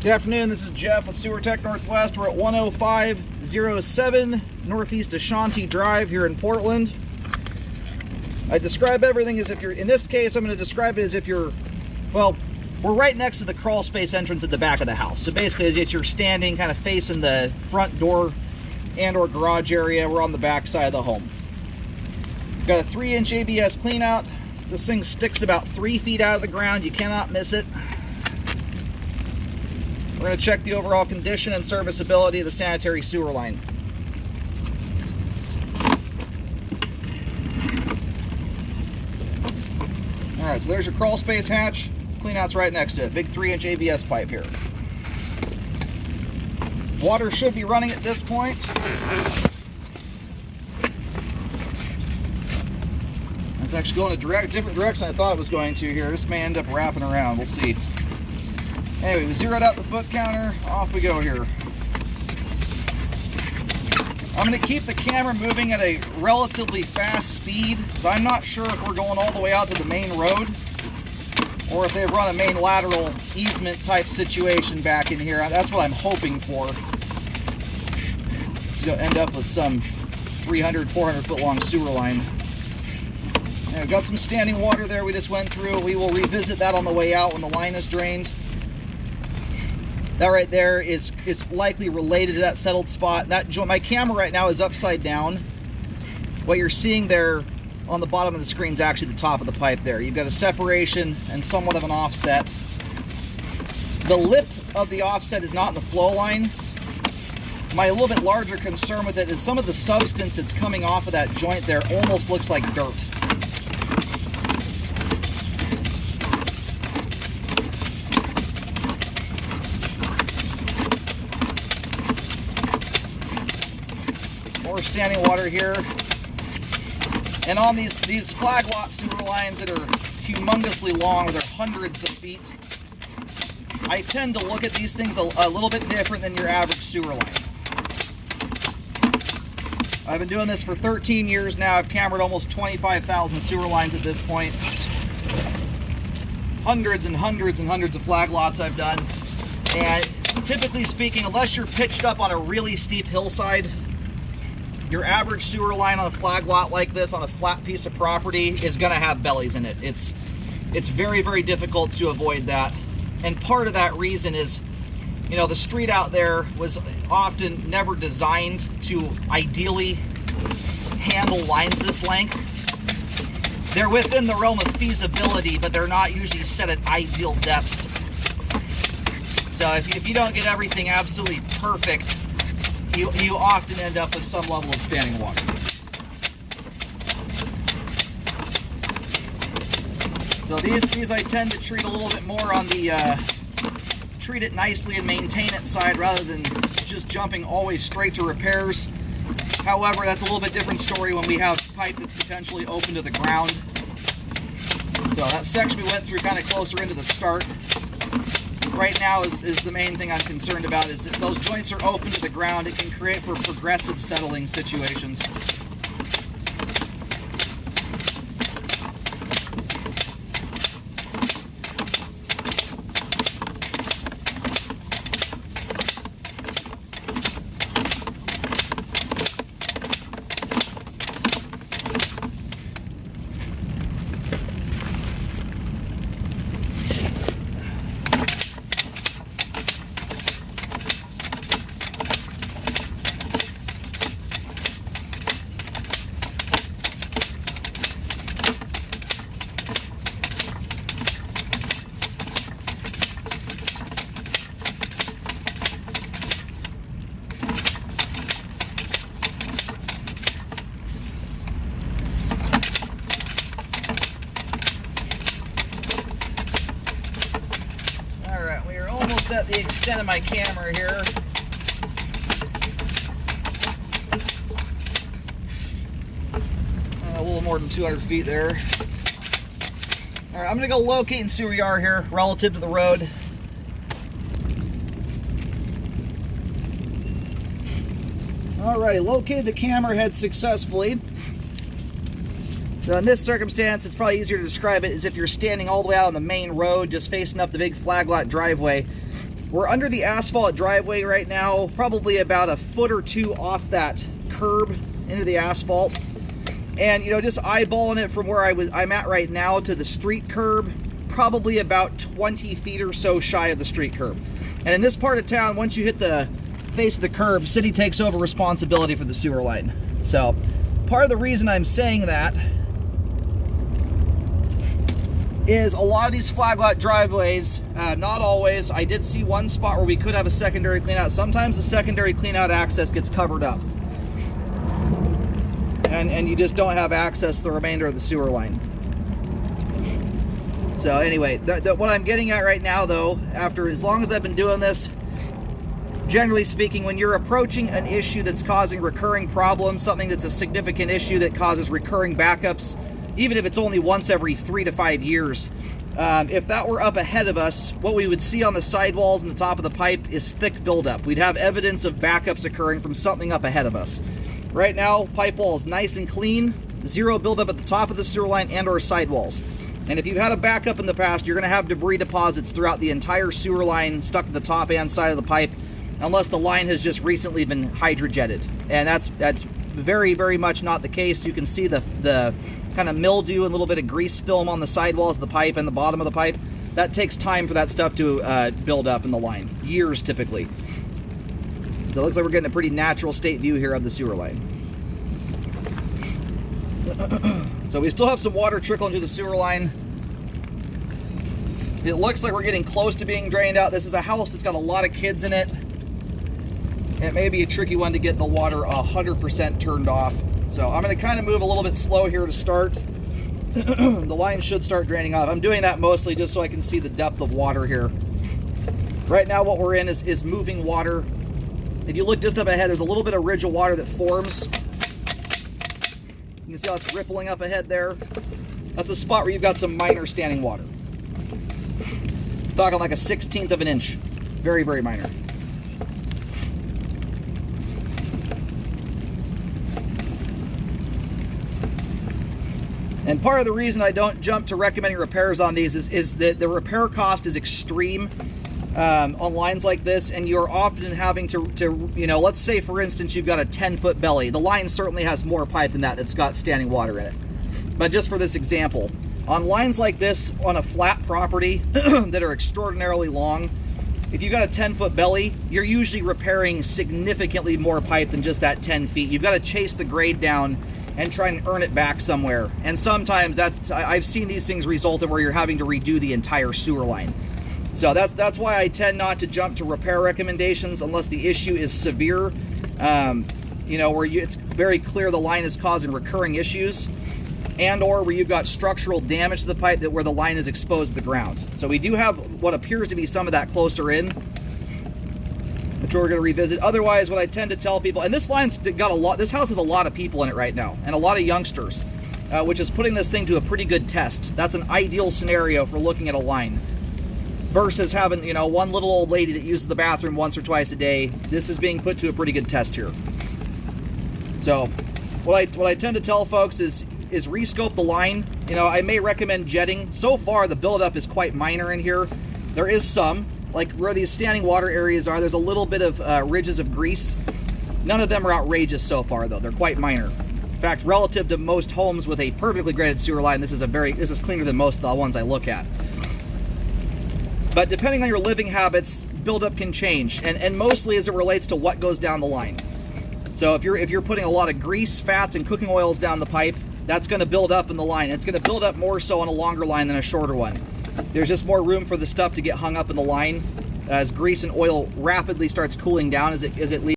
Good afternoon, this is Jeff with Sewer Tech Northwest. We're at 10507 Northeast Ashanti Drive here in Portland. I describe everything as if you're, in this case, I'm going to describe it as if you're, well, we're right next to the crawl space entrance at the back of the house. So basically, as you're standing kind of facing the front door and or garage area, we're on the back side of the home. We've got a 3-inch ABS clean out. This thing sticks about 3 feet out of the ground. You cannot miss it. We're going to check the overall condition and serviceability of the sanitary sewer line. Alright, so there's your crawl space hatch. Cleanout's right next to it. Big 3-inch ABS pipe here. Water should be running at this point. It's actually going a different direction I thought it was going to here. This may end up wrapping around. We'll see. Anyway, we zeroed out the foot counter. Off we go here. I'm going to keep the camera moving at a relatively fast speed. I'm not sure if we're going all the way out to the main road or if they run a main lateral easement type situation back in here. That's what I'm hoping for. You'll end up with some 300, 400 foot long sewer line. And we've got some standing water there we just went through. We will revisit that on the way out when the line is drained. That right there is likely related to that settled spot. My camera right now is upside down. What you're seeing there on the bottom of the screen is actually the top of the pipe there. You've got a separation and somewhat of an offset. The lip of the offset is not in the flow line. My little bit larger concern with it is some of the substance that's coming off of that joint there almost looks like dirt. More standing water here. And on these flag lot sewer lines that are humongously long, they're hundreds of feet, I tend to look at these things a little bit different than your average sewer line. I've been doing this for 13 years now. I've cambered almost 25,000 sewer lines at this point. Hundreds and hundreds and hundreds of flag lots I've done. And typically speaking, unless you're pitched up on a really steep hillside, your average sewer line on a flag lot like this on a flat piece of property is going to have bellies in it. It's very, very difficult to avoid that. And part of that reason is, you know, the street out there was often never designed to ideally handle lines this length. They're within the realm of feasibility, but they're not usually set at ideal depths. So if you don't get everything absolutely perfect, you often end up with some level of standing water. So these I tend to treat a little bit more on the treat it nicely and maintain it side rather than just jumping always straight to repairs. However, that's a little bit different story when we have pipe that's potentially open to the ground. So that section we went through kind of closer into the start. Right now is the main thing I'm concerned about is if those joints are open to the ground, it can create for progressive settling situations. At the extent of my camera here. A little more than 200 feet there. All right, I'm going to go locate and see where we are here relative to the road. Alrighty, located the camera head successfully. So in this circumstance, it's probably easier to describe it as if you're standing all the way out on the main road, just facing up the big flag lot driveway. We're under the asphalt driveway right now, probably about a foot or two off that curb into the asphalt. And you know, just eyeballing it from where I'm at right now to the street curb, probably about 20 feet or so shy of the street curb. And in this part of town, once you hit the face of the curb, city takes over responsibility for the sewer line. So part of the reason I'm saying that is a lot of these flag lot driveways, not always. I did see one spot where we could have a secondary clean out. Sometimes the secondary clean out access gets covered up, and you just don't have access to the remainder of the sewer line. So anyway, what I'm getting at right now though, after as long as I've been doing this, generally speaking, when you're approaching an issue that's causing recurring problems, something that's a significant issue that causes recurring backups, even if it's only once every 3 to 5 years, if that were up ahead of us, what we would see on the sidewalls and the top of the pipe is thick buildup. We'd have evidence of backups occurring from something up ahead of us. Right now, pipe wall is nice and clean, zero buildup at the top of the sewer line and or sidewalls. And if you've had a backup in the past, you're going to have debris deposits throughout the entire sewer line stuck to the top and side of the pipe, unless the line has just recently been hydrojetted. And that's very, very much not the case. You can see the kind of mildew and a little bit of grease film on the sidewalls of the pipe and the bottom of the pipe. That takes time for that stuff to build up in the line. Years, typically. So it looks like we're getting a pretty natural state view here of the sewer line. So we still have some water trickling through the sewer line. It looks like we're getting close to being drained out. This is a house that's got a lot of kids in it. It may be a tricky one to get the water 100% turned off. So I'm going to kind of move a little bit slow here to start. The line should start draining off. I'm doing that mostly just so I can see the depth of water here. Right now what we're in is moving water. If you look just up ahead, there's a little bit of ridge of water that forms. You can see how it's rippling up ahead there. That's a spot where you've got some minor standing water. I'm talking like a 1/16 of an inch. Very, very minor. And part of the reason I don't jump to recommending repairs on these is that the repair cost is extreme on lines like this, and you're often having to, you know, let's say for instance you've got a 10-foot belly. The line certainly has more pipe than that that's got standing water in it. But just for this example, on lines like this on a flat property that are extraordinarily long, if you've got a 10-foot belly, you're usually repairing significantly more pipe than just that 10 feet. You've got to chase the grade down and try and earn it back somewhere. And sometimes I've seen these things result in where you're having to redo the entire sewer line. So that's why I tend not to jump to repair recommendations unless the issue is severe, you know, where it's very clear the line is causing recurring issues, and or where you've got structural damage to the pipe where the line is exposed to the ground. So we do have what appears to be some of that closer in, which we're going to revisit. Otherwise, what I tend to tell people, and this line's got a lot, this house has a lot of people in it right now, and a lot of youngsters, which is putting this thing to a pretty good test. That's an ideal scenario for looking at a line, versus having, you know, one little old lady that uses the bathroom once or twice a day. This is being put to a pretty good test here. So what I tend to tell folks is rescope the line. You know, I may recommend jetting. So far the buildup is quite minor in here. There is some, like where these standing water areas are, there's a little bit of ridges of grease. None of them are outrageous so far though. They're quite minor. In fact, relative to most homes with a perfectly graded sewer line, this is cleaner than most of the ones I look at. But depending on your living habits, buildup can change, and mostly as it relates to what goes down the line. So if you're putting a lot of grease, fats, and cooking oils down the pipe, that's going to build up in the line. It's going to build up more so on a longer line than a shorter one. There's just more room for the stuff to get hung up in the line as grease and oil rapidly starts cooling down as it leaves.